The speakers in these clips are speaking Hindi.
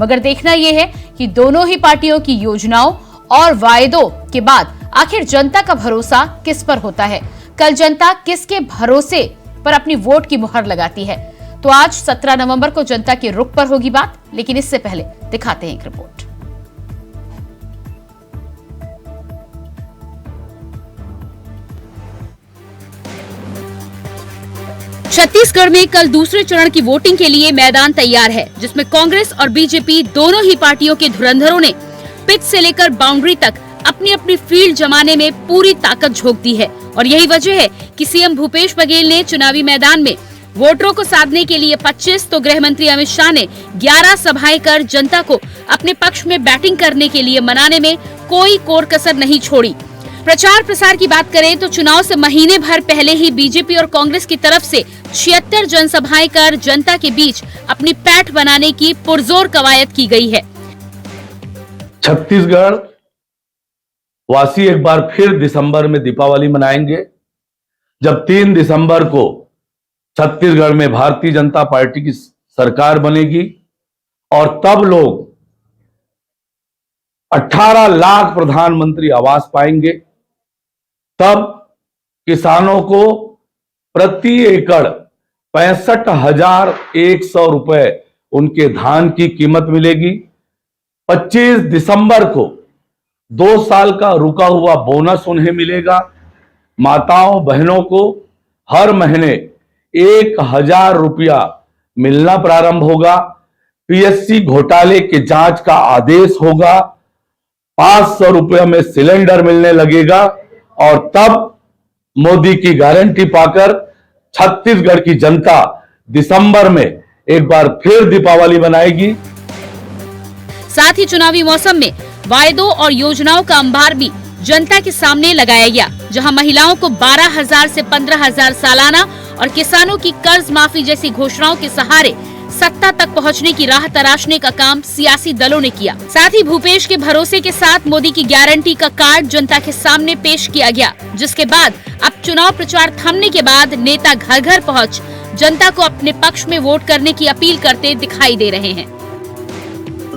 मगर देखना यह है कि दोनों ही पार्टियों की योजनाओं और वायदों के बाद आखिर जनता का भरोसा किस पर होता है। कल जनता किसके भरोसे पर अपनी वोट की मुहर लगाती है। तो आज 17 नवंबर को जनता के रुख पर होगी बात, लेकिन इससे पहले दिखाते हैं एक रिपोर्ट। छत्तीसगढ़ में कल दूसरे चरण की वोटिंग के लिए मैदान तैयार है, जिसमें कांग्रेस और बीजेपी दोनों ही पार्टियों के धुरंधरों ने पिच से लेकर बाउंड्री तक अपनी अपनी फील्ड जमाने में पूरी ताकत झोंक दी है। और यही वजह है कि सीएम भूपेश बघेल ने चुनावी मैदान में वोटरों को साधने के लिए 25 तो गृह मंत्री अमित शाह ने 11 सभाएं कर जनता को अपने पक्ष में बैटिंग करने के लिए मनाने में कोई कोर कसर नहीं छोड़ी। प्रचार प्रसार की बात करें तो चुनाव से महीने भर पहले ही बीजेपी और कांग्रेस की तरफ से 76 जनसभाएं कर जनता के बीच अपनी पैठ बनाने की पुरजोर कवायद की गई है। छत्तीसगढ़ वासी एक बार फिर दिसंबर में दीपावली मनाएंगे, जब 3 दिसंबर को छत्तीसगढ़ में भारतीय जनता पार्टी की सरकार बनेगी और तब लोग 18 लाख प्रधानमंत्री आवास पाएंगे। तब किसानों को प्रति एकड़ 65,100 रुपए उनके धान की कीमत मिलेगी। 25 दिसंबर को 2 साल का रुका हुआ बोनस उन्हें मिलेगा। माताओं बहनों को हर महीने 1,000 रुपया मिलना प्रारंभ होगा। पीएससी घोटाले के जांच का आदेश होगा। 500 रुपये में सिलेंडर मिलने लगेगा और तब मोदी की गारंटी पाकर छत्तीसगढ़ की जनता दिसंबर में एक बार फिर दीपावली मनाएगी। साथ ही चुनावी मौसम में वायदों और योजनाओं का अंबार भी जनता के सामने लगाया गया, जहां महिलाओं को 12,000 से 15,000 सालाना और किसानों की कर्ज माफी जैसी घोषणाओं के सहारे सत्ता तक पहुंचने की राह तराशने का काम सियासी दलों ने किया। साथ ही भूपेश के भरोसे के साथ मोदी की गारंटी का कार्ड जनता के सामने पेश किया गया, जिसके बाद अब चुनाव प्रचार थमने के बाद नेता घर घर पहुंच जनता को अपने पक्ष में वोट करने की अपील करते दिखाई दे रहे हैं।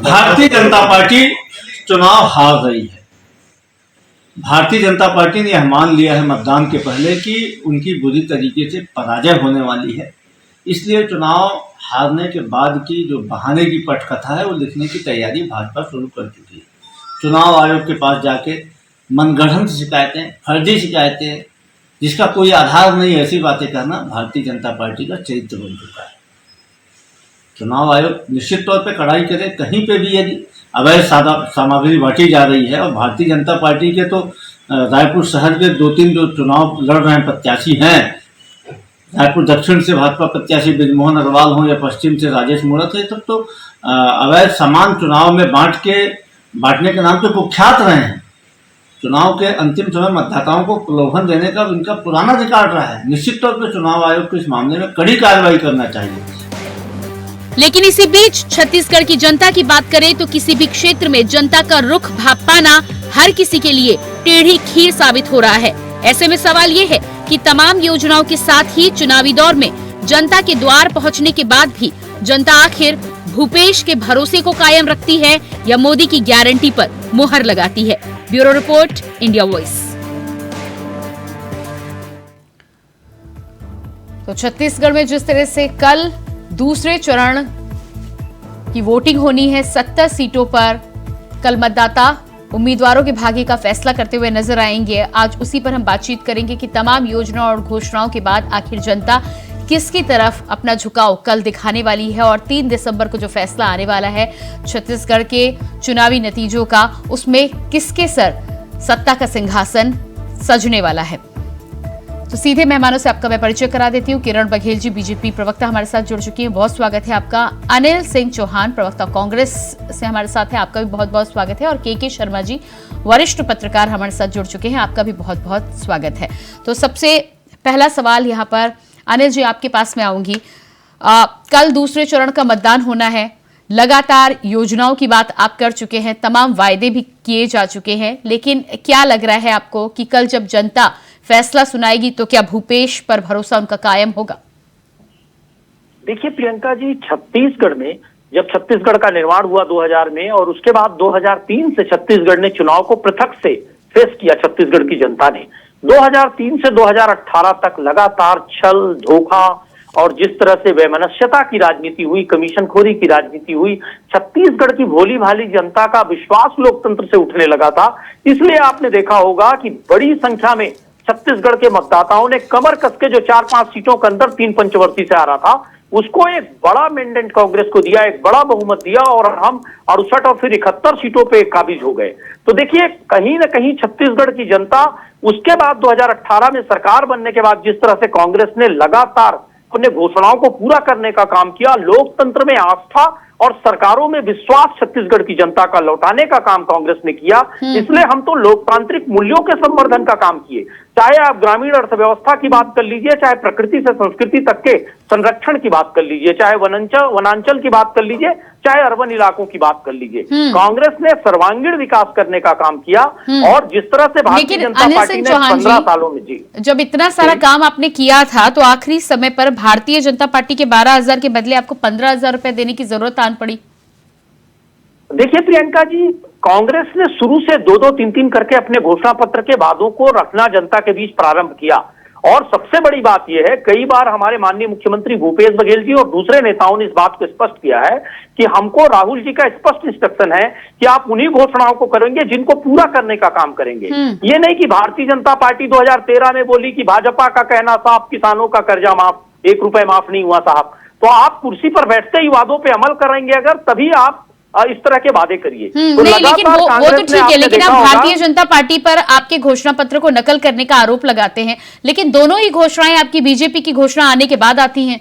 भारतीय जनता पार्टी चुनाव हार रही है। भारतीय जनता पार्टी ने यह मान लिया है मतदान के पहले कि उनकी बुरी तरीके से पराजय होने वाली है, इसलिए चुनाव हारने के बाद की जो बहाने की पटकथा है वो लिखने की तैयारी भाजपा शुरू कर चुकी है। चुनाव आयोग के पास जाके मनगढ़ंत शिकायतें, फर्जी शिकायतें, जिसका कोई आधार नहीं, ऐसी बातें कहना भारतीय जनता पार्टी का चरित्र बन चुका है। चुनाव आयोग निश्चित तौर पर कड़ाई करे। कहीं पे भी यदि अवैध सामग्री बांटी जा रही है और भारतीय जनता पार्टी के तो रायपुर शहर के 2-3 जो चुनाव लड़ रहे हैं प्रत्याशी हैं, रायपुर दक्षिण से भाजपा प्रत्याशी बृजमोहन अग्रवाल हो या पश्चिम से राजेश मूणत है, तब तो अवैध सामान चुनाव में बांटने के नाम पे कुख्यात रहे हैं। चुनाव के अंतिम समय मतदाताओं को प्रलोभन देने का इनका पुराना रिकॉर्ड रहा है। निश्चित तौर पर चुनाव आयोग को इस मामले में कड़ी कार्रवाई करना चाहिए। लेकिन इसी बीच छत्तीसगढ़ की जनता की बात करें तो किसी भी क्षेत्र में जनता का रुख भाप पाना हर किसी के लिए टेढ़ी खीर साबित हो रहा है। ऐसे में सवाल ये है कि तमाम योजनाओं के साथ ही चुनावी दौर में जनता के द्वार पहुंचने के बाद भी जनता आखिर भूपेश के भरोसे को कायम रखती है या मोदी की गारंटी पर मुहर लगाती है। Bureau report, India voice. तो छत्तीसगढ़ में जिस तरह से कल दूसरे चरण की वोटिंग होनी है 70 सीटों पर, कल मतदाता उम्मीदवारों के भाग्य का फैसला करते हुए नजर आएंगे। आज उसी पर हम बातचीत करेंगे कि तमाम योजनाओं और घोषणाओं के बाद आखिर जनता किसकी तरफ अपना झुकाव कल दिखाने वाली है और 3 दिसंबर को जो फैसला आने वाला है छत्तीसगढ़ के चुनावी नतीजों का, उसमें किसके सर सत्ता का सिंहासन सजने वाला है। तो सीधे मेहमानों से आपका मैं परिचय करा देती हूँ। किरण बघेल जी, बीजेपी प्रवक्ता, हमारे साथ जुड़ चुकी हैं, बहुत स्वागत है आपका। अनिल सिंह चौहान, प्रवक्ता कांग्रेस से हमारे साथ हैं, आपका भी बहुत बहुत स्वागत है। और के शर्मा जी, वरिष्ठ पत्रकार, हमारे साथ जुड़ चुके हैं, आपका भी बहुत बहुत स्वागत है। तो सबसे पहला सवाल यहाँ पर अनिल जी आपके पास में आऊंगी। कल दूसरे चरण का मतदान होना है, लगातार योजनाओं की बात आप कर चुके हैं, तमाम वायदे भी किए जा चुके हैं, लेकिन क्या लग रहा है आपको कि कल जब जनता फैसला सुनाएगी तो क्या भूपेश पर भरोसा उनका कायम होगा? देखिए प्रियंका जी, छत्तीसगढ़ में जब छत्तीसगढ़ का निर्माण हुआ 2000 में, और उसके बाद 2003 से छत्तीसगढ़ ने चुनाव को पृथक से फेस किया छत्तीसगढ़ की जनता ने। 2003 से 2018 तक लगातार छल, धोखा और जिस तरह से वैमनस्यता की राजनीति हुई, कमीशनखोरी की राजनीति हुई, छत्तीसगढ़ की भोली भाली जनता का विश्वास लोकतंत्र से उठने लगा था। इसलिए आपने देखा होगा कि बड़ी संख्या में छत्तीसगढ़ के मतदाताओं ने कमर कस के जो 4-5 सीटों के अंदर 3 पंचवर्ती से आ रहा था, उसको एक बड़ा मैंडेट कांग्रेस को दिया, एक बड़ा बहुमत दिया, और हम 68 और फिर 71 सीटों पे काबिज हो गए। तो देखिए, कहीं ना कहीं छत्तीसगढ़ की जनता उसके बाद 2018 में सरकार बनने के बाद जिस तरह से कांग्रेस ने लगातार अपने घोषणाओं को पूरा करने का काम किया, लोकतंत्र में आस्था और सरकारों में विश्वास छत्तीसगढ़ की जनता का लौटाने का काम कांग्रेस ने किया। इसलिए हम तो लोकतांत्रिक मूल्यों के संवर्धन का काम किए। चाहे आप ग्रामीण अर्थव्यवस्था की बात कर लीजिए, चाहे प्रकृति से संस्कृति तक के संरक्षण की बात कर लीजिए, चाहे वनांचल की बात कर लीजिए, चाहे अर्बन इलाकों की बात कर लीजिए, कांग्रेस ने सर्वांगीण विकास करने का काम किया। और जिस तरह से भारतीय जनता पार्टी ने 15 सालों में जी जब इतना सारा काम आपने किया था, तो आखिरी समय पर भारतीय जनता पार्टी के 12,000 के बदले आपको 15,000 रुपए देने की जरूरत आन पड़ी। देखिए प्रियंका जी, कांग्रेस ने शुरू से 2-2, 3-3 करके अपने घोषणा पत्र के वादों को रखना जनता के बीच प्रारंभ किया। और सबसे बड़ी बात यह है, कई बार हमारे माननीय मुख्यमंत्री भूपेश बघेल जी और दूसरे नेताओं ने इस बात को स्पष्ट किया है कि हमको राहुल जी का स्पष्ट इंस्ट्रक्शन है कि आप उन्हीं घोषणाओं को करेंगे जिनको पूरा करने का काम करेंगे। ये नहीं कि भारतीय जनता पार्टी 2013 में बोली कि भाजपा का कहना साफ, किसानों का कर्जा माफ, 1 रुपए माफ नहीं हुआ साहब। तो आप कुर्सी पर बैठते ही वादों पे अमल करेंगे अगर, तभी आप इस तरह के वादे करिए। तो नहीं, लेकिन वो तो ठीक है, लेकिन आप भारतीय जनता पार्टी पर आपके घोषणा पत्र को नकल करने का आरोप लगाते हैं, लेकिन दोनों ही घोषणाएं आपकी बीजेपी की घोषणा आने के बाद आती हैं।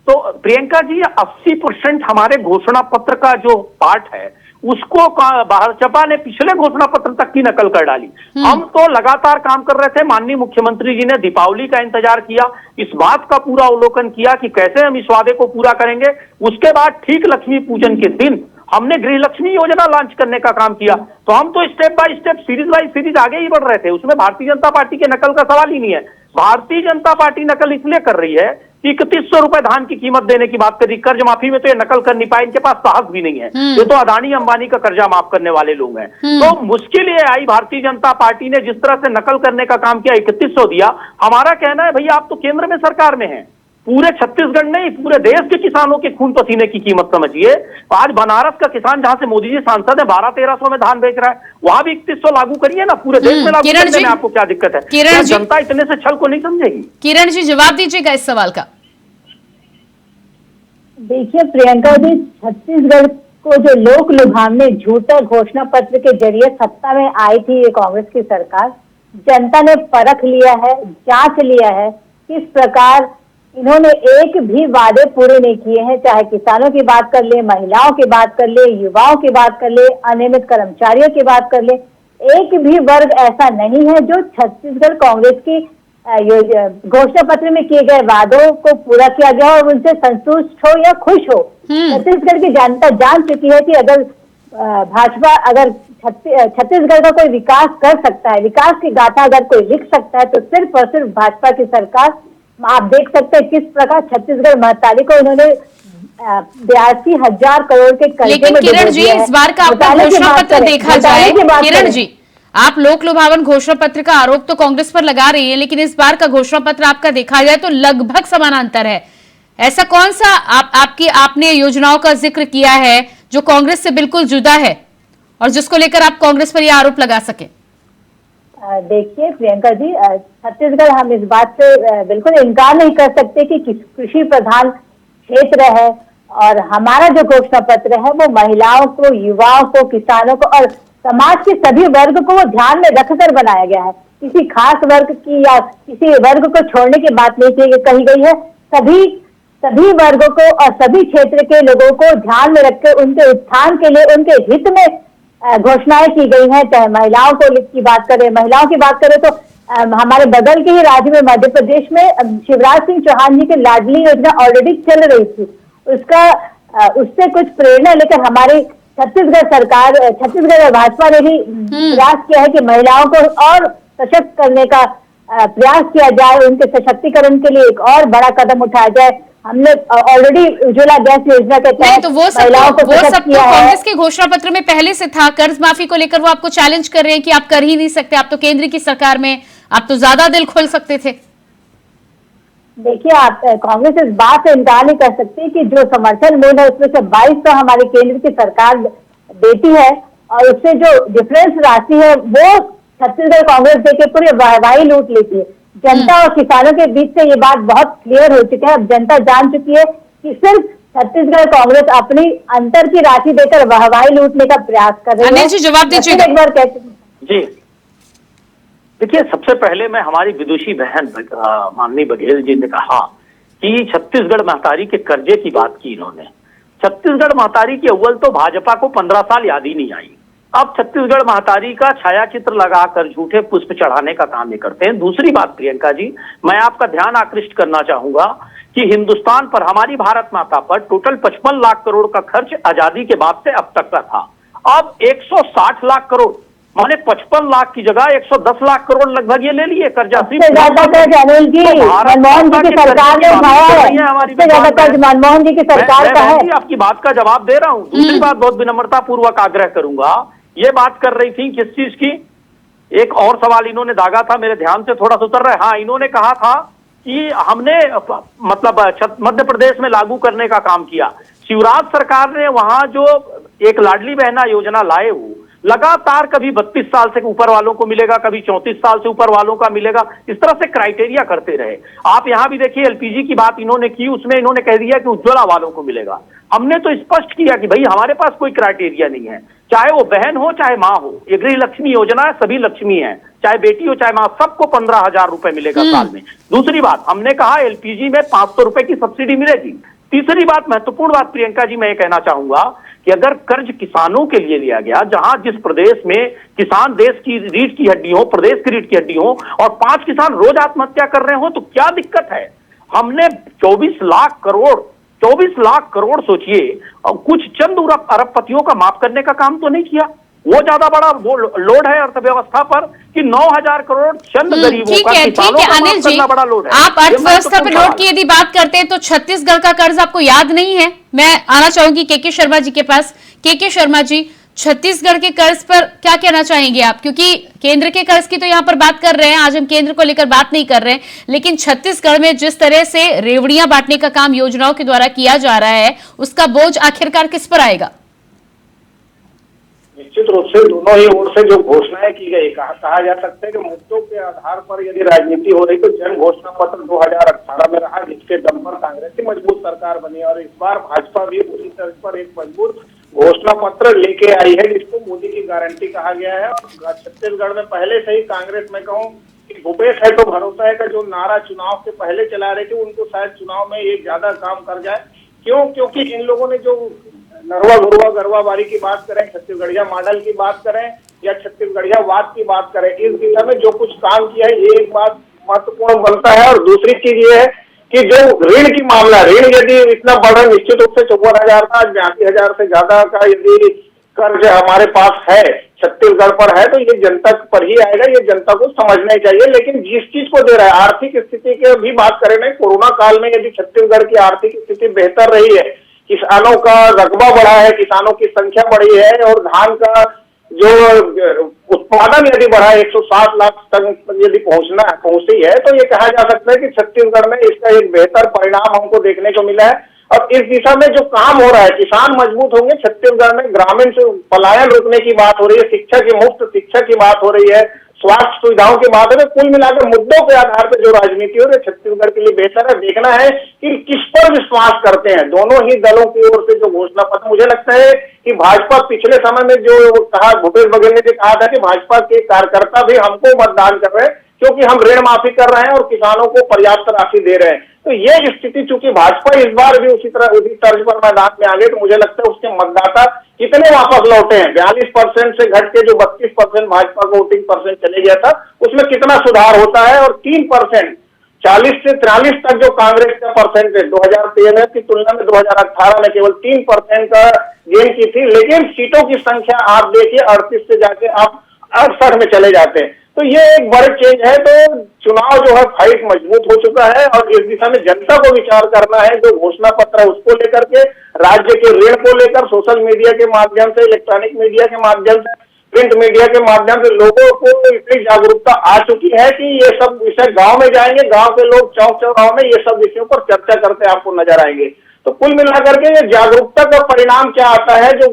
तो प्रियंका जी, 80% हमारे घोषणा पत्र का जो पार्ट है उसको भाजपा ने पिछले घोषणा पत्र तक की नकल कर डाली। हम तो लगातार काम कर रहे थे। माननीय मुख्यमंत्री जी ने दीपावली का इंतजार किया, इस बात का पूरा अवलोकन किया कि कैसे हम इस वादे को पूरा करेंगे। उसके बाद ठीक लक्ष्मी पूजन के दिन हमने गृह लक्ष्मी योजना लॉन्च करने का काम किया। तो हम तो step by step, series by series आगे ही बढ़ रहे थे। उसमें भारतीय जनता पार्टी के नकल का सवाल ही नहीं है। भारतीय जनता पार्टी नकल इसलिए कर रही है कि 3100 रुपए धान की कीमत देने की बात करी, कर्ज माफी में तो ये नकल कर नहीं पाए, इनके पास साहस भी नहीं है। ये तो अदानी अंबानी का कर्जा माफ करने वाले लोग हैं। तो मुश्किल ये आई, भारतीय जनता पार्टी ने जिस तरह से नकल करने का काम किया, 3100 दिया। हमारा कहना है भैया, आप तो केंद्र में सरकार में हैं, पूरे छत्तीसगढ़ नहीं, पूरे देश के किसानों के खून पसीने की कीमत समझिए। आज बनारस का किसान, जहां से मोदी जी सांसद है, 1200-1300 में धान बेच रहा है, वहां भी 3100 लागू करिए ना, पूरे देश में लागू करने में आपको क्या दिक्कत है? क्या जनता इतने से छल को नहीं समझेगी? किरण जी, जवाब दीजिएगा इस सवाल का। देखिए प्रियंका जी, छत्तीसगढ़ को जो लोक लुभावने झूठा घोषणा पत्र के जरिए सत्ता में आई थी ये कांग्रेस की सरकार, जनता ने परख लिया है, जांच लिया है किस प्रकार इन्होंने एक भी वादे पूरे नहीं किए हैं। चाहे किसानों की बात कर ले, महिलाओं की बात कर ले, युवाओं की बात कर ले, अनियमित कर्मचारियों की बात कर ले, एक भी वर्ग ऐसा नहीं है जो छत्तीसगढ़ कांग्रेस की घोषणा पत्र में किए गए वादों को पूरा किया गया और उनसे संतुष्ट हो या खुश हो। छत्तीसगढ़ की जनता जान चुकी है कि अगर भाजपा, अगर छत्तीसगढ़ का कोई विकास कर सकता है, विकास की गाथा अगर कोई लिख सकता है, तो सिर्फ और सिर्फ भाजपा की सरकार। आप देख सकते हैं किस प्रकार छत्तीसगढ़ महतारी को उन्होंने 82,000 करोड़ के कर्जे में। लेकिन किरण जी, इस बार का आपका घोषणा पत्र देखा जाए, किरण जी, आप लोक लुभावन घोषणा पत्र का आरोप तो कांग्रेस पर लगा रही है, लेकिन इस बार का घोषणा पत्र आपका देखा जाए तो लगभग समानांतर है। ऐसा कौन सा आपने योजनाओं का जिक्र किया है जो कांग्रेस से बिल्कुल जुदा है और जिसको लेकर आप कांग्रेस पर यह आरोप लगा सके? देखिए प्रियंका जी, छत्तीसगढ़, हम इस बात से बिल्कुल इनकार नहीं कर सकते कि कृषि प्रधान क्षेत्र है और हमारा जो घोषणा पत्र है वो महिलाओं को, युवाओं को, किसानों को और समाज के सभी वर्ग को वो ध्यान में रखकर बनाया गया है। किसी खास वर्ग की या किसी वर्ग को छोड़ने की बात नहीं कही गई है। सभी वर्गों को और सभी क्षेत्र के लोगों को ध्यान में रखकर उनके उत्थान के लिए, उनके हित में घोषणाएं की गई हैं। चाहे महिलाओं की बात करें तो हमारे बगल के ही राज्य में, मध्य प्रदेश में, शिवराज सिंह चौहान जी की लाडली योजना ऑलरेडी चल रही थी। उससे कुछ प्रेरणा लेकर हमारी छत्तीसगढ़ और भाजपा ने भी प्रयास किया है कि महिलाओं को और सशक्त करने का प्रयास किया जाए, उनके सशक्तिकरण के लिए एक और बड़ा कदम उठाया जाए। हमने ऑलरेडी उज्ज्वला गैस योजना के नहीं तहत तो वो सब महिलाओं को वो सशक्त सब तो किया है। कांग्रेस के घोषणा पत्र में पहले से था। कर्ज माफी को लेकर वो आपको चैलेंज कर रहे हैं कि आप कर ही नहीं सकते, आप तो केंद्र की सरकार में, आप तो ज्यादा दिल खोल सकते थे। देखिए, आप कांग्रेस इस बात से इनकार नहीं कर सकती कि जो समर्थन मूल्य है उसमें से 22 तो हमारी केंद्र की सरकार देती है, और उससे जो डिफरेंस राशि है वो छत्तीसगढ़ कांग्रेस देके पूरी वाहवाही लूट लेती है। जनता और किसानों के बीच से ये बात बहुत क्लियर हो चुकी है। अब जनता जान चुकी है कि सिर्फ छत्तीसगढ़ कांग्रेस अपनी अंतर की राशि देकर वाहवाही लूटने का प्रयास कर रही है। अनिल जी, जवाब दीजिएगा। जी देखिए, सबसे पहले मैं हमारी विदुषी बहन माननीय बघेल जी ने कहा कि छत्तीसगढ़ महतारी के कर्जे की बात की इन्होंने। छत्तीसगढ़ महतारी की अव्वल तो भाजपा को 15 साल याद ही नहीं आई। अब छत्तीसगढ़ महतारी का छाया चित्र लगाकर झूठे पुष्प चढ़ाने का काम ये करते हैं। दूसरी बात प्रियंका जी, मैं आपका ध्यान आकृष्ट करना चाहूंगा कि हिंदुस्तान पर, हमारी भारत माता पर टोटल 55 लाख करोड़ का खर्च आजादी के बाद से अब तक का था। अब 160 लाख करोड़, माने 55 लाख की जगह 110 लाख करोड़ लगभग ये ले लिए कर्जा। ज्यादा कर्ज अनिल जी मनमोहन जी की सरकार ने उठाया है, इससे ज्यादा कर्ज मनमोहन जी की सरकार का है। आपकी बात का जवाब दे रहा हूँ। दूसरी बात, बहुत विनम्रता पूर्वक आग्रह करूंगा, ये बात कर रही थी किस चीज की, एक और सवाल इन्होंने दागा था, मेरे ध्यान से थोड़ा सा उतर रहा है। हाँ, इन्होंने कहा था कि हमने मतलब मध्य प्रदेश में लागू करने का काम किया। शिवराज सरकार ने वहां जो एक लाडली बहना योजना लाए, वो लगातार कभी 32 साल से ऊपर वालों को मिलेगा, कभी 34 साल से ऊपर वालों का मिलेगा, इस तरह से क्राइटेरिया करते रहे। आप यहां भी देखिए, एलपीजी की बात इन्होंने की, उसमें इन्होंने कह दिया कि उज्ज्वला वालों को मिलेगा। हमने तो स्पष्ट किया कि भाई हमारे पास कोई क्राइटेरिया नहीं है, चाहे वो बहन हो चाहे माँ हो। ये गृह लक्ष्मी योजना है, सभी लक्ष्मी है, चाहे बेटी हो चाहे माँ, सबको 15,000 रुपए मिलेगा साल में। दूसरी बात, हमने कहा एलपीजी में 500 रुपए की सब्सिडी मिलेगी। तीसरी बात, महत्वपूर्ण बात प्रियंका जी, मैं ये कहना चाहूंगा कि अगर कर्ज किसानों के लिए लिया गया, जहां जिस प्रदेश में किसान देश की रीढ़ की हड्डी हो, प्रदेश की रीढ़ की हड्डी हो, और 5 किसान रोज आत्महत्या कर रहे हो, तो क्या दिक्कत है? हमने 24 लाख करोड़ सोचिए, और कुछ चंद अरबपतियों का माफ करने का काम तो नहीं किया। वो ज्यादा बड़ा वो लोड है अर्थव्यवस्था पर कि 9,000 करोड़ चंद गरीबों का, किसानों का माफ करना बड़ा लोड है। आप अर्थव्यवस्था पर लोड की यदि बात करते हैं तो छत्तीसगढ़ का कर्ज आपको याद नहीं है? मैं आना चाहूंगी के शर्मा जी के पास। के शर्मा जी, छत्तीसगढ़ के कर्ज पर क्या कहना चाहेंगे आप? क्योंकि केंद्र के कर्ज की तो यहाँ पर बात कर रहे हैं, आज हम केंद्र को लेकर बात नहीं कर रहे हैं, लेकिन छत्तीसगढ़ में जिस तरह से रेवड़ियां बांटने का काम योजनाओं के द्वारा किया जा रहा है, उसका बोझ आखिरकार किस पर आएगा? निश्चित रूप से दोनों ही ओर से जो घोषणाएं की गई, कहा जा सकता है कि मुद्दों के आधार पर यदि राजनीति हो रही तो जन घोषणा पत्र 2018 में रहा, जिसके दम पर कांग्रेस की मजबूत सरकार बनी, और इस बार भाजपा भी उसी तर्ज पर एक मजबूत घोषणा पत्र लेके आई है, जिसको मोदी की गारंटी कहा गया है। और छत्तीसगढ़ में पहले से ही कांग्रेस में कहूँ कि भूपेश है तो भरोसा है का जो नारा चुनाव से पहले चला रहे थे, उनको शायद चुनाव में एक ज्यादा काम कर जाए। क्योंकि इन लोगों ने जो नरवा गुरवा गरवा बारी की बात करें, छत्तीसगढ़िया मॉडल की बात करें या छत्तीसगढ़िया वाद की बात करें, इस दिशा में जो कुछ काम किया है, ये एक बात महत्वपूर्ण बनता है। और दूसरी चीज ये है कि जो ऋण की मामला, ऋण यदि इतना बड़ा, निश्चित रूप से 54,000 था, 82,000 से ज्यादा का यदि कर्ज हमारे पास है, छत्तीसगढ़ पर है, तो ये जनता पर ही आएगा, ये जनता को समझना चाहिए। लेकिन जिस चीज को दे रहा है, आर्थिक स्थिति की भी बात करें ना, कोरोना काल में यदि छत्तीसगढ़ की आर्थिक स्थिति बेहतर रही है, किसानों का रकबा बढ़ा है, किसानों की संख्या बढ़ी है, और धान का जो उत्पादन यदि बढ़ा 160 लाख तक यदि पहुंची है, तो ये कहा जा सकता है कि छत्तीसगढ़ में इसका एक बेहतर परिणाम हमको देखने को मिला है। अब इस दिशा में जो काम हो रहा है, किसान मजबूत होंगे, छत्तीसगढ़ में ग्रामीण से पलायन रोकने की बात हो रही है, शिक्षा की मुफ्त शिक्षा की बात हो रही है, स्वास्थ्य सुविधाओं की बात है। कुल मिलाकर मुद्दों के आधार पर जो राजनीति हो रही है छत्तीसगढ़ के लिए बेहतर है। देखना है कि किस पर विश्वास करते हैं दोनों ही दलों की ओर से जो घोषणा पत्र। मुझे लगता है कि भाजपा पिछले समय में जो कहा, भूपेश बघेल ने भी कहा था कि भाजपा के कार्यकर्ता भी हमको मतदान कर रहे हैं क्योंकि हम ऋण माफी कर रहे हैं और किसानों को पर्याप्त राशि दे रहे हैं। तो ये स्थिति चूंकि भाजपा इस बार भी उसी तर्ज पर मैदान में आ गई, तो मुझे लगता है उसके मतदाता कितने वापस लौटे हैं। 42% से घट के जो 32% भाजपा को वोटिंग परसेंट चले गया था, उसमें कितना सुधार होता है। और 3% 40 से 43 तक जो कांग्रेस का परसेंटेज 2013 की तुलना में 2018 में केवल 3% का गेन की थी, लेकिन सीटों की संख्या आप देखिए 38 से जाके आप 68 में चले जाते हैं। तो ये एक बड़ी चेंज है। तो चुनाव जो है फाइट मजबूत हो चुका है और इस दिशा में जनता को विचार करना है। जो घोषणा पत्र है उसको लेकर के, राज्य के ऋण को लेकर, सोशल मीडिया के माध्यम से, इलेक्ट्रॉनिक मीडिया के माध्यम से, प्रिंट मीडिया के माध्यम से लोगों को इतनी जागरूकता आ चुकी है कि ये सब विषय गांव में जाएंगे, गांव के लोग चौक चौराहों में ये सब विषयों पर चर्चा करते आपको नजर आएंगे। तो कुल मिलाकर के ये जागरूकता का परिणाम क्या आता है, जो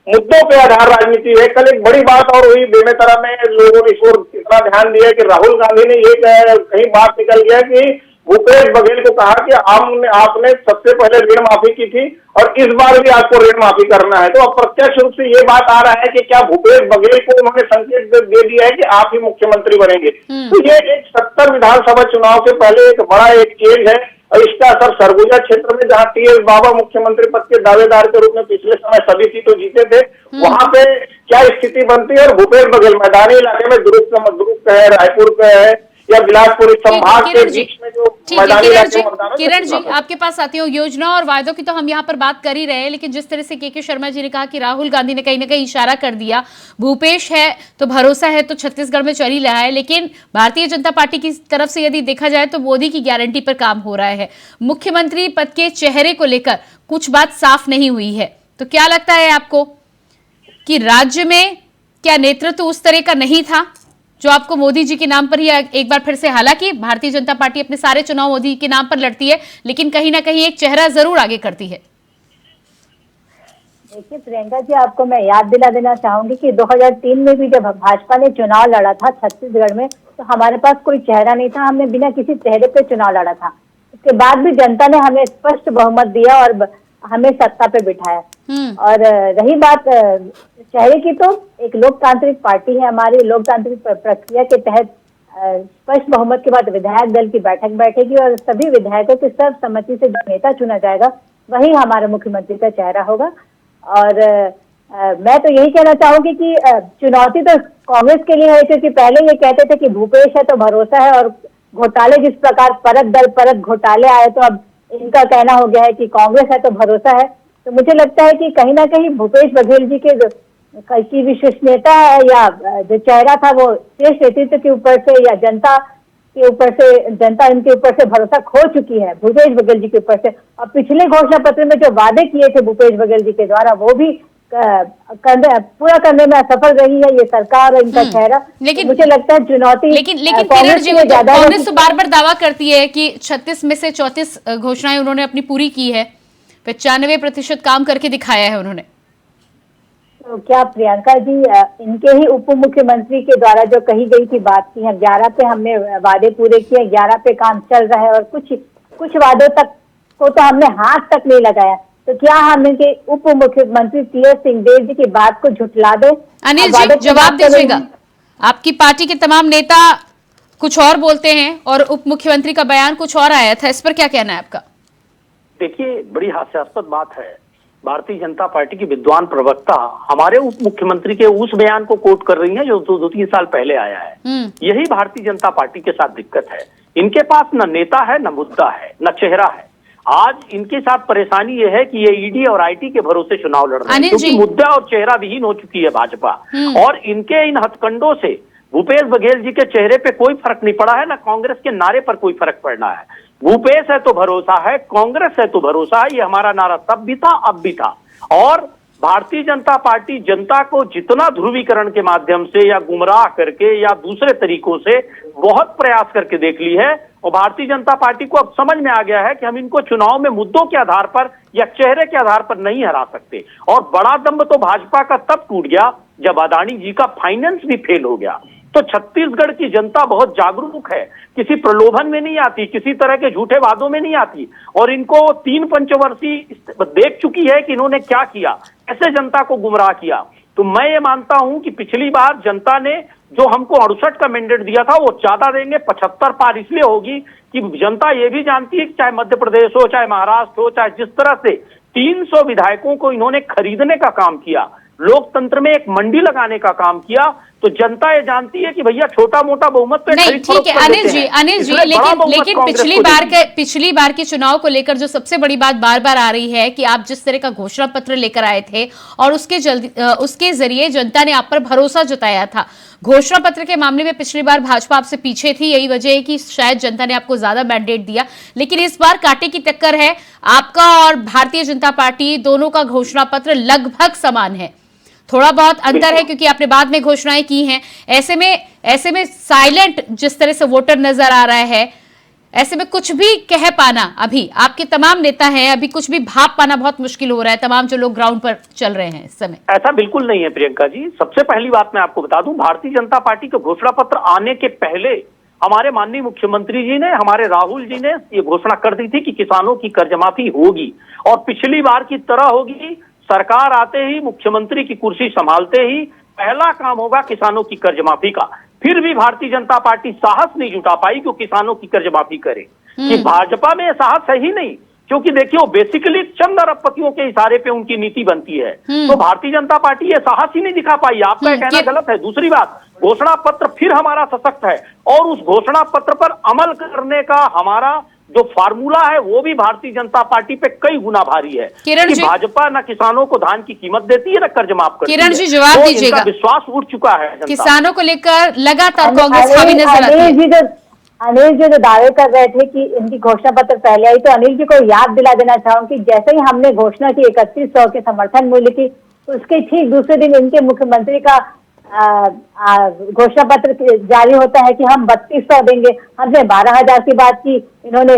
मुद्दों पे आधार राजनीति है। कल एक बड़ी बात और हुई बेमेतरा में, लोगों ने इस ओर इतना ध्यान दिया कि राहुल गांधी ने ये कहीं बात निकल गया कि भूपेश बघेल को कहा कि आपने सबसे पहले ऋण माफी की थी और इस बार भी आपको ऋण माफी करना है। तो अब प्रत्यक्ष रूप से ये बात आ रहा है कि क्या भूपेश बघेल को उन्होंने संकेत दे दिया है कि आप ही मुख्यमंत्री बनेंगे। तो ये एक 70 विधानसभा चुनाव से पहले एक बड़ा एक चेंज है और इसका असर सरगुजा क्षेत्र में, जहाँ टीएस बाबा मुख्यमंत्री पद के दावेदार के रूप में पिछले समय सभी सीटों जीते थे, वहां पे क्या स्थिति बनती है। और भूपेश बघेल मैदानी इलाके में दुर्ग है, रायपुर का है या बिलासपुर संभाग के बीच में जो मैदानी इलाके में। किरण जी, आपके पास आती हूँ। योजना और वायदों की तो हम यहाँ पर बात कर ही रहे हैं, लेकिन जिस तरह से के शर्मा जी ने कहा कि राहुल गांधी ने कहीं ना कहीं इशारा कर दिया, भूपेश है तो भरोसा है तो छत्तीसगढ़ में चल ही रहा है, लेकिन भारतीय जनता पार्टी की तरफ से यदि देखा जाए तो मोदी की गारंटी पर काम हो रहा है। मुख्यमंत्री पद के चेहरे को लेकर कुछ बात साफ नहीं हुई है। तो क्या लगता है आपको कि राज्य में क्या नेतृत्व उस तरह का नहीं था जो आपको मोदी जी के नाम पर ही एक बार फिर से, हालांकि भारतीय जनता पार्टी अपने सारे चुनाव मोदी के नाम पर लड़ती है, लेकिन कहीं ना कहीं एक चेहरा जरूर आगे करती है। देखिए प्रियंका जी, आपको मैं याद दिला देना चाहूंगी कि 2003 में भी जब भाजपा ने चुनाव लड़ा था छत्तीसगढ़ में, तो हमारे पास कोई चेहरा नहीं था, हमने बिना किसी चेहरे पे चुनाव लड़ा था। उसके बाद भी जनता ने हमें स्पष्ट बहुमत दिया और हमें सत्ता पे बिठाया। और रही बात चेहरे की, तो एक लोकतांत्रिक पार्टी है हमारी, लोकतांत्रिक प्रक्रिया के तहत स्पष्ट बहुमत के बाद विधायक दल की बैठक बैठेगी और सभी विधायकों की सर्वसम्मति से जो नेता चुना जाएगा वही हमारे मुख्यमंत्री का चेहरा होगा। और मैं तो यही कहना चाहूंगी कि चुनौती तो कांग्रेस के लिए है, क्योंकि पहले ये कहते थे कि भूपेश है तो भरोसा है, और घोटाले जिस प्रकार परत दर परत घोटाले आए, तो अब इनका कहना हो गया है कि कांग्रेस है तो भरोसा है। तो मुझे लगता है कि कहीं ना कहीं भूपेश बघेल जी की विश्वसनीयता है या जो चेहरा था वो शेष नेतृत्व के ऊपर से या जनता के ऊपर से, जनता इनके ऊपर से भरोसा खो चुकी है भूपेश बघेल जी के ऊपर से। और पिछले घोषणा पत्र में जो वादे किए थे भूपेश बघेल जी के द्वारा वो भी पूरा करने में असफल रही है ये सरकार और इनका चेहरा। लेकिन मुझे लगता है चुनौती लेकिन किरण जी, कांग्रेस तो बार बार दावा करती है कि 36 में से 34 घोषणाएं उन्होंने अपनी पूरी की है, 95% काम करके दिखाया है उन्होंने। तो क्या प्रियंका जी, इनके ही उप मुख्यमंत्री के द्वारा जो कही गई थी बात की है, 11 पे हमने वादे पूरे किए, 11 पे काम चल रहा है और कुछ वादों तक को तो हमने हाथ तक नहीं लगाया। तो क्या हम इनके उप मुख्यमंत्री टीएस सिंहदेव जी की बात को झुठला दे? अनिल जी जवाब दीजिएगा। आपकी पार्टी के तमाम नेता कुछ और बोलते हैं और उप मुख्यमंत्री का बयान कुछ और आया था, इस पर क्या कहना है आपका? देखिए, बड़ी हास्यास्पद बात है, भारतीय जनता पार्टी की विद्वान प्रवक्ता हमारे उप मुख्यमंत्री के उस बयान को कोट कर रही हैं जो 2-3 साल पहले आया है। यही भारतीय जनता पार्टी के साथ दिक्कत है, इनके पास न नेता है, न मुद्दा है, न चेहरा है। आज इनके साथ परेशानी ये है कि ये ईडी और आईटी के भरोसे चुनाव लड़ रहे हैं, क्योंकि मुद्दा और चेहरा विहीन हो चुकी है भाजपा। और इनके इन हथकंडों से भूपेश बघेल जी के चेहरे पे कोई फर्क नहीं पड़ा है, ना कांग्रेस के नारे पर कोई फर्क पड़ना है। भूपेश है तो भरोसा है, कांग्रेस है तो भरोसा है, ये हमारा नारा तब भी था अब भी था। और भारतीय जनता पार्टी जनता को जितना ध्रुवीकरण के माध्यम से या गुमराह करके या दूसरे तरीकों से बहुत प्रयास करके देख ली है, और भारतीय जनता पार्टी को अब समझ में आ गया है कि हम इनको चुनाव में मुद्दों के आधार पर या चेहरे के आधार पर नहीं हरा सकते। और बड़ा दम्भ तो भाजपा का तब टूट गया जब अदानी जी का फाइनेंस भी फेल हो गया। तो छत्तीसगढ़ की जनता बहुत जागरूक है, किसी प्रलोभन में नहीं आती, किसी तरह के झूठे वादों में नहीं आती, और इनको 3 पंचवर्षीय देख चुकी है कि इन्होंने क्या किया, कैसे जनता को गुमराह किया। तो मैं ये मानता हूं कि पिछली बार जनता ने जो हमको 68 का मैंडेट दिया था वो ज्यादा देंगे, 75 पार इसलिए होगी कि जनता ये भी जानती है कि चाहे मध्य प्रदेश हो, चाहे महाराष्ट्र हो, चाहे जिस तरह से 300 विधायकों को इन्होंने खरीदने का काम किया, लोकतंत्र में एक मंडी लगाने का काम किया, तो जनता ये जानती है कि भैया छोटा मोटा बहुमत पे नहीं, खरीद ठीक फरोख्त है कर अनिल लेते जी, हैं। अनिल जी, इसलिए बड़ा लेकिन बहुमत लेकिन कांग्रेस पिछली को बार देगी। पिछली बार के चुनाव को लेकर जो सबसे बड़ी बात बार बार आ रही है कि आप जिस तरह का घोषणा पत्र लेकर आए थे और उसके जरिए जनता ने आप पर भरोसा जताया था। घोषणा पत्र के मामले में पिछली बार भाजपा आपसे पीछे थी, यही वजह है कि शायद जनता ने आपको ज्यादा मैंडेट दिया, लेकिन इस बार कांटे की टक्कर है। आपका और भारतीय जनता पार्टी दोनों का घोषणा पत्र लगभग समान है, थोड़ा बहुत अंतर है क्योंकि आपने बाद में घोषणाएं की हैं। ऐसे में साइलेंट जिस तरह से वोटर नजर आ रहा है, ऐसे में कुछ भी कह पाना, अभी आपके तमाम नेता हैं, अभी कुछ भी भाप पाना बहुत मुश्किल हो रहा है, तमाम जो लोग ग्राउंड पर चल रहे हैं इस समय। ऐसा बिल्कुल नहीं है प्रियंका जी। सबसे पहली बात मैं आपको बता दूं, भारतीय जनता पार्टी का घोषणा पत्र आने के पहले हमारे माननीय मुख्यमंत्री जी ने, हमारे राहुल जी ने ये घोषणा कर दी थी कि किसानों की कर्जमाफी होगी और पिछली बार की तरह होगी। सरकार आते ही, मुख्यमंत्री की कुर्सी संभालते ही पहला काम होगा किसानों की कर्जमाफी का। फिर भी भारतीय जनता पार्टी साहस नहीं जुटा पाई कि किसानों की कर्जमाफी करे, कि भाजपा में साहस है ही नहीं, क्योंकि देखिए वो बेसिकली चंद अरबपतियों के इशारे पे उनकी नीति बनती है। तो भारतीय जनता पार्टी ये साहस ही नहीं दिखा पाई। आपका कहना गलत है। दूसरी बात, घोषणा पत्र फिर हमारा सशक्त है और उस घोषणा पत्र पर अमल करने का हमारा जो फार्मूला है वो भी भारतीय जनता पार्टी पे कई गुना भारी है। किरण जी, भाजपा न किसानों को धान की कीमत देती है न कर्ज माफ करती है। किरण जी जवाब तो दीजिएगा। इनका विश्वास उठ चुका है जनता। किसानों को लेकर लगातार कांग्रेस हावी नजर आती है। अनिल जी जो दावे कर रहे थे कि इनकी घोषणा पत्र पहले आई, तो अनिल जी को याद दिला देना चाहूंगी कि जैसे ही हमने घोषणा की 3100 के समर्थन मूल्य की, उसके ठीक दूसरे दिन इनके मुख्यमंत्री का घोषणा पत्र जारी होता है कि हम 3200 देंगे। हमने 12,000 की बात की, इन्होंने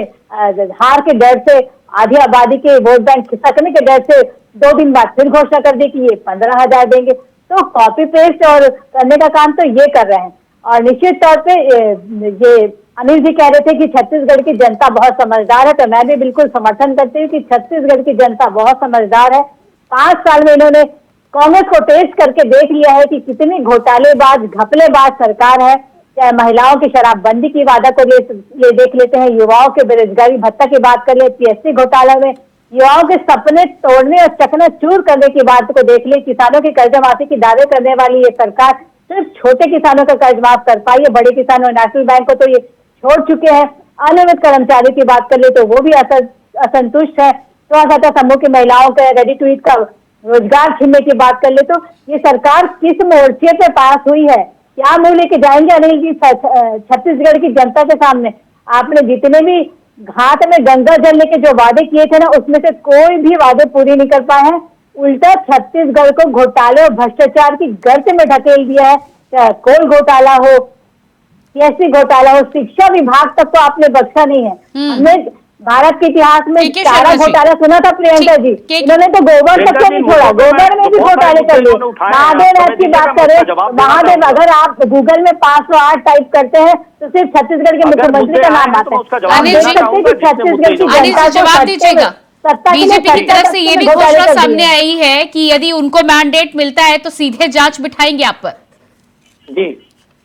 हार के डर से, आधी आबादी के वोट बैंक खिसकने के डर से 2 दिन बाद फिर घोषणा कर दी कि ये 15,000 देंगे। तो कॉपी पेस्ट और करने का काम तो ये कर रहे हैं। और निश्चित तौर पे ये अनिल जी कह रहे थे कि छत्तीसगढ़ की जनता बहुत समझदार है, तो मैं भी बिल्कुल समर्थन करती हूँ कि छत्तीसगढ़ की जनता बहुत समझदार है। 5 साल में इन्होंने कांग्रेस को टेस्ट करके देख लिया है कि कितनी घोटालेबाज, घपलेबाज सरकार है। चाहे महिलाओं की शराबबंदी की वादा को ये देख लेते हैं, युवाओं के बेरोजगारी भत्ता की बात कर ले, पीएससी घोटाला में युवाओं के सपने तोड़ने और चकनाचूर करने की बात को देख ले, किसानों की कर्ज माफी की दावे करने वाली ये सरकार सिर्फ छोटे किसानों का कर्ज माफ कर पाई है, बड़े किसानों, नेशनल बैंक को तो ये छोड़ चुके हैं। अनियमित कर्मचारी की बात कर ले तो वो भी असंतुष्ट है। स्वसहायता समूह की महिलाओं का रेडी टू ईट का रोजगार छीनने की बात कर ले तो ये सरकार किस मोर्चे पे पास हुई है, क्या मुंह लेके जाएंगे अनिल जी छत्तीसगढ़ की जनता के सामने? आपने जितने भी घाट में गंगा जल लेके जो वादे किए थे ना, उसमें से कोई भी वादे पूरी नहीं कर पाए हैं। उल्टा छत्तीसगढ़ को घोटाले और भ्रष्टाचार की गर्त में ढकेल दिया है। चाहे कोल घोटाला हो, पीएससी घोटाला हो, शिक्षा विभाग तक तो आपने बख्शा नहीं है। हमने भारत के इतिहास में चारा घोटाला सुना था प्रियंका जी, इन्होंने तो गोबर तक नहीं छोड़ा, गोबर में भी घोटाले कर लिए। महादेव ऐप की बात करें, महादेव अगर आप गूगल में 508 टाइप करते हैं तो सिर्फ छत्तीसगढ़ के मुख्यमंत्री का नाम आता है। आप देख सकते हैं कि छत्तीसगढ़ की जनता जवाब दीजिएगा। बीजेपी की तरफ से ये भी घोषणा सामने आई है कि यदि उनको मैंडेट मिलता है तो सीधे जांच बिठाएंगे आप पर। जी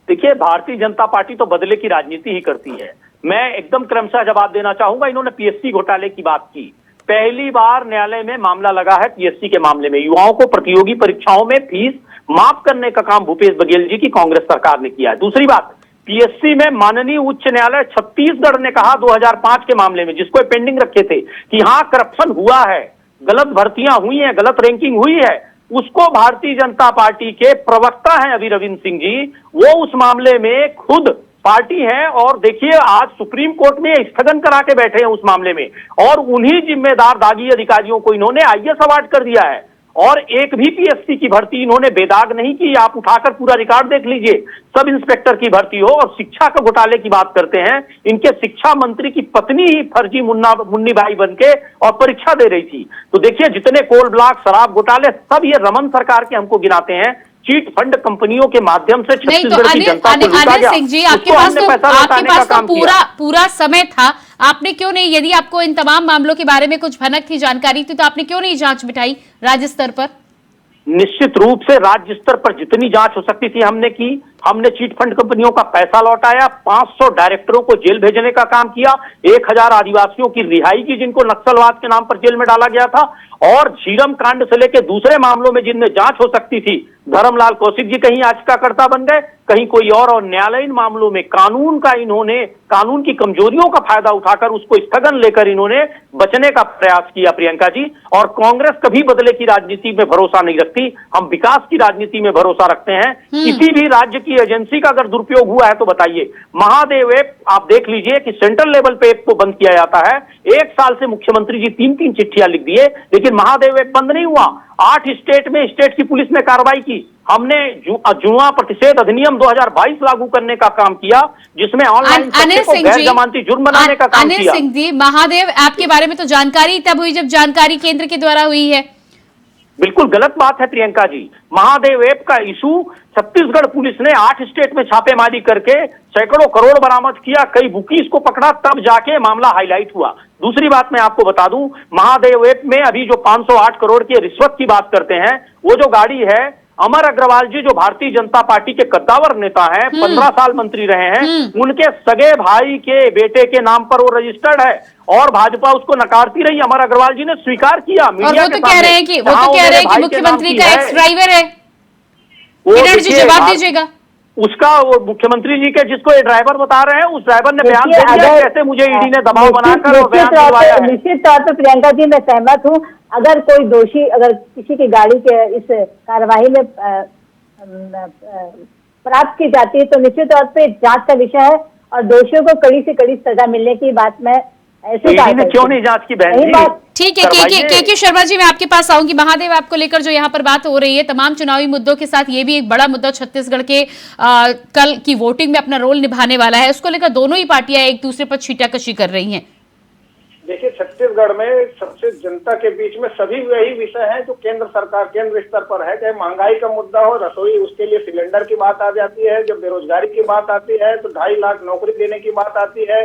देखिए, भारतीय जनता पार्टी तो बदले की राजनीति ही करती है। मैं एकदम क्रमशः जवाब देना चाहूंगा। इन्होंने पीएससी घोटाले की बात की, पहली बार न्यायालय में मामला लगा है पीएससी के मामले में। युवाओं को प्रतियोगी परीक्षाओं में फीस माफ करने का काम भूपेश बघेल जी की कांग्रेस सरकार ने किया है। दूसरी बात, पीएससी में माननीय उच्च न्यायालय छत्तीसगढ़ ने कहा 2005 के मामले में, जिसको पेंडिंग रखे थे, कि हाँ करप्शन हुआ है, गलत भर्तियां हुई हैं, गलत रैंकिंग हुई है, उसको भारतीय जनता पार्टी के प्रवक्ता हैं अभी रविंद्र सिंह जी, वो उस मामले में खुद पार्टी है और देखिए आज सुप्रीम कोर्ट में स्थगन करा के बैठे हैं उस मामले में, और उन्हीं जिम्मेदार दागी अधिकारियों को इन्होंने आईएएस अवार्ड कर दिया है। और एक भी पीएससी की भर्ती इन्होंने बेदाग नहीं की। आप उठाकर पूरा रिकॉर्ड देख लीजिए, सब इंस्पेक्टर की भर्ती हो। और शिक्षा का घोटाले की बात करते हैं, इनके शिक्षा मंत्री की पत्नी ही फर्जी मुन्नी भाई बनके और परीक्षा दे रही थी। तो देखिए जितने कोल ब्लॉक, शराब घोटाले, सब ये रमन सरकार के हमको गिनाते हैं। चीट फंड कंपनियों के माध्यम से छत्तीसगढ़ की जनता को लूटा गया। सिंह जी, आपके पास तो पूरा समय था, आपने क्यों नहीं, यदि आपको इन तमाम मामलों के बारे में कुछ भनक थी, जानकारी थी, तो आपने क्यों नहीं जांच बिठाई राज्य स्तर पर? निश्चित रूप से राज्य स्तर पर जितनी जांच हो सकती थी हमने की। हमने चिट फंड कंपनियों का पैसा लौटाया, 500 डायरेक्टरों को जेल भेजने का काम किया, 1000 आदिवासियों की रिहाई की जिनको नक्सलवाद के नाम पर जेल में डाला गया था, और झीरम कांड से लेकर दूसरे मामलों में जिनमें जांच हो सकती थी, धर्मलाल कौशिक जी कहीं याचिकाकर्ता बन गए, कहीं कोई और न्यायालयीन मामलों में कानून की कमजोरियों का फायदा उठाकर उसको स्थगन लेकर इन्होंने बचने का प्रयास किया प्रियंका जी। और कांग्रेस कभी बदले की राजनीति में भरोसा नहीं रखती, हम विकास की राजनीति में भरोसा रखते हैं। किसी भी राज्य की एजेंसी का अगर दुरुपयोग हुआ है तो बताइए। महादेव ऐप आप देख लीजिए कि सेंट्रल लेवल पे ऐप को बंद किया जाता है, 1 साल से मुख्यमंत्री जी 3-3 चिट्ठियां लिख दिए, लेकिन महादेव ऐप बंद नहीं हुआ। 8 स्टेट में स्टेट की पुलिस ने कार्रवाई की, हमने जुआ प्रतिषेध अधिनियम 2022 लागू करने का काम किया, जिसमें ऑनलाइन गैर जमानती जुर्म बनाने का काम किया। अनिल सिंह जी, महादेव ऐप के बारे में तो जानकारी तब हुई जब जानकारी केंद्र के द्वारा हुई है। बिल्कुल गलत बात है प्रियंका जी। महादेव ऐप का इशू छत्तीसगढ़ पुलिस ने 8 स्टेट में छापेमारी करके सैकड़ों करोड़ बरामद किया, कई बुकीज को पकड़ा, तब जाके मामला हाईलाइट हुआ। दूसरी बात मैं आपको बता दूं, महादेव ऐप में अभी जो 508 करोड़ की रिश्वत की बात करते हैं, वो जो गाड़ी है, अमर अग्रवाल जी जो भारतीय जनता पार्टी के कद्दावर नेता हैं, 15 साल मंत्री रहे हैं, उनके सगे भाई के बेटे के नाम पर वो रजिस्टर्ड है, और भाजपा उसको नकारती रही। अमर अग्रवाल जी ने स्वीकार किया मीडिया के सामने। वो तो कह रहे हैं कि मुख्यमंत्री का एक्स ड्राइवर है। किरण जी जवाब दीजिएगा। उसका वो मुख्यमंत्री जी के जिसको ये ड्राइवर बता रहे हैं, उस ड्राइवर ने बयान दे दिया कैसे मुझे ईडी ने दबाव बनाकर और बयान दिलवाया है। निश्चित तौर पर प्रियंका जी मैं सहमत हूँ। अगर कोई दोषी अगर किसी की गाड़ी के इस कार्यवाही में प्राप्त की जाती है तो निश्चित तौर पे जांच का विषय है, और दोषियों को कड़ी से कड़ी सजा मिलने की बात मैं ऐसे क्यों नहीं जांच की बहन जी? ठीक है, के शर्मा जी मैं आपके पास आऊंगी। महादेव आपको लेकर जो यहाँ पर बात हो रही है, तमाम चुनावी मुद्दों के साथ ये भी एक बड़ा मुद्दा छत्तीसगढ़ के कल की वोटिंग में अपना रोल निभाने वाला है, उसको लेकर दोनों ही पार्टियां एक दूसरे पर छींटाकशी कर रही हैं। देखिए, छत्तीसगढ़ में सबसे जनता के बीच में सभी वही विषय हैं जो केंद्र सरकार केंद्र स्तर पर है, चाहे महंगाई का मुद्दा हो, रसोई उसके लिए सिलेंडर की बात आ जाती है, जब बेरोजगारी की बात आती है तो 2.5 लाख नौकरी देने की बात आती है,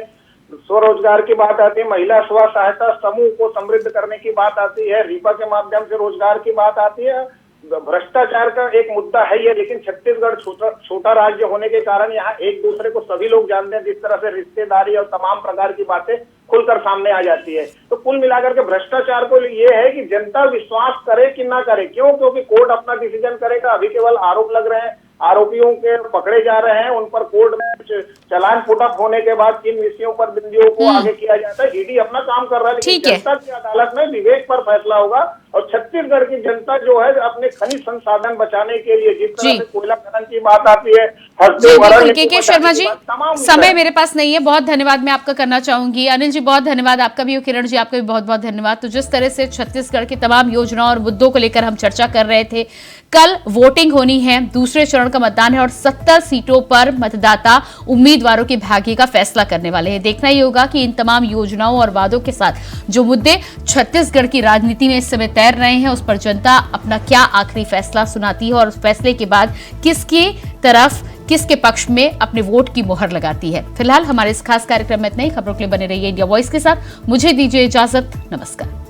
स्वरोजगार की बात आती है, महिला स्व सहायता समूह को समृद्ध करने की बात आती है, रीपा के माध्यम से रोजगार की बात आती है, भ्रष्टाचार का एक मुद्दा है ये। लेकिन छत्तीसगढ़ छोटा राज्य होने के कारण यहाँ एक दूसरे को सभी लोग जानते हैं, जिस तरह से रिश्तेदारी और तमाम प्रकार की बातें खुलकर सामने आ जाती है। तो कुल मिलाकर के भ्रष्टाचार को ये है कि जनता विश्वास करे कि ना करे। क्यों? क्योंकि कोर्ट अपना डिसीजन करेगा। अभी केवल आरोप लग रहे हैं, आरोपियों के पकड़े जा रहे हैं, उन पर कोर्ट में चालान फुटअप होने के बाद किन विषयों पर बिंदियों को आगे किया जाता है, ईडी अपना काम कर रहा है, लेकिन जनता की अदालत में विवेक पर फैसला होगा। और छत्तीसगढ़ की जनता जो है अपने खनिज संसाधन बचाने के लिए जिस तरह से कोयला खनन की बात आती है, के शर्मा जी समय मेरे पास नहीं है, बहुत धन्यवाद मैं आपका करना चाहूंगी। अनिल जी बहुत धन्यवाद आपका भी, और किरण जी आपका भी बहुत बहुत धन्यवाद। तो जिस तरह से छत्तीसगढ़ की तमाम योजनाओं और मुद्दों को लेकर हम चर्चा कर रहे थे, कल वोटिंग होनी है, दूसरे चरण का मतदान है, और 70 सीटों पर मतदाता उम्मीदवारों के भाग्य का फैसला करने वाले हैं। देखना ही होगा कि इन तमाम योजनाओं और वादों के साथ जो मुद्दे छत्तीसगढ़ की राजनीति में इस समय तैर रहे हैं, उस पर जनता अपना क्या आखिरी फैसला सुनाती है, और उस फैसले के बाद किसकी तरफ किसके पक्ष में अपने वोट की मोहर लगाती है। फिलहाल हमारे इस खास कार्यक्रम में इतना ही। खबरों के लिए बने रहिए इंडिया वॉइस के साथ। मुझे दीजिए इजाजत, नमस्कार।